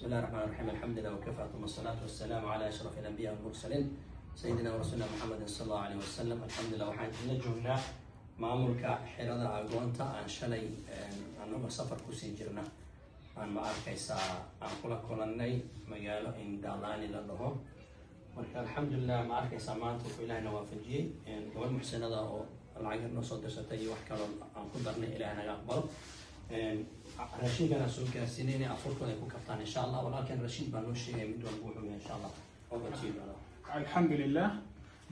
بسم الله الرحمن الرحيم. الحمد لله وكفى ثم الصلاة والسلام على أشرف الأنبياء والمرسلين سيدنا ورسولنا محمد صلى الله عليه وسلم. الحمد لله waxaan ila joognaa maamulka xirada agoonta aan shalay annaga safar ku sii jirna aan ma arkaysaa aan kula kulannay magaalo Indalani la dhaho. marka alxamdulillah ma arkaysaa maanta wuxuu Ilaahay na waafajiyay gobol muxsinada oo lacag noo soo dirsatay iyo wax kale aan ku darnay Ilaahay naga aqbalo. رشيد أنا سوق سنين أفرق ويكون كفتان إن شاء الله ولكن رشيد بنوشي من دون بوحه إن شاء الله. الحمد لله.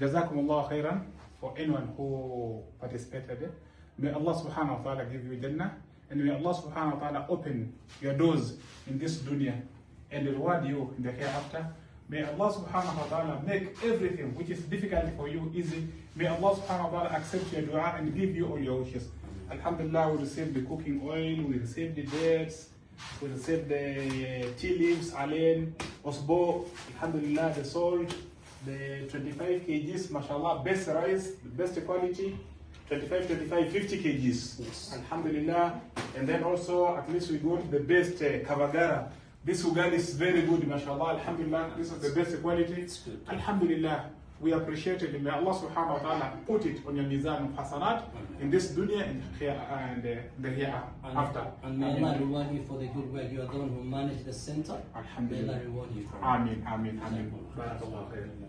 جزاكم الله خيرا for anyone who participated. May Allah subhanahu wa ta'ala give you Jannah and may Allah subhanahu wa ta'ala open your doors in this dunya and reward you in the hereafter. May Allah subhanahu wa ta'ala make everything which is difficult for you easy. May Allah subhanahu wa ta'ala accept your dua and give you all your wishes. Alhamdulillah, we received the cooking oil, we received the dates, we received the tea leaves, alen, osbo, alhamdulillah, the salt, the 25 kgs, mashallah, best rice, the best quality, 50 kgs, yes. Alhamdulillah. And then also, at least we got the best kavagara. This ugali is very good, mashallah, alhamdulillah, this is the best quality, alhamdulillah. We appreciate it. May Allah subhanahu wa ta'ala put it on your mizan of hasanat in this dunya and the hereafter. And may Allah reward you for the good work. You are the one who managed the center. May Allah reward you for it. Ameen, ameen, ameen. Barakallahu khairan.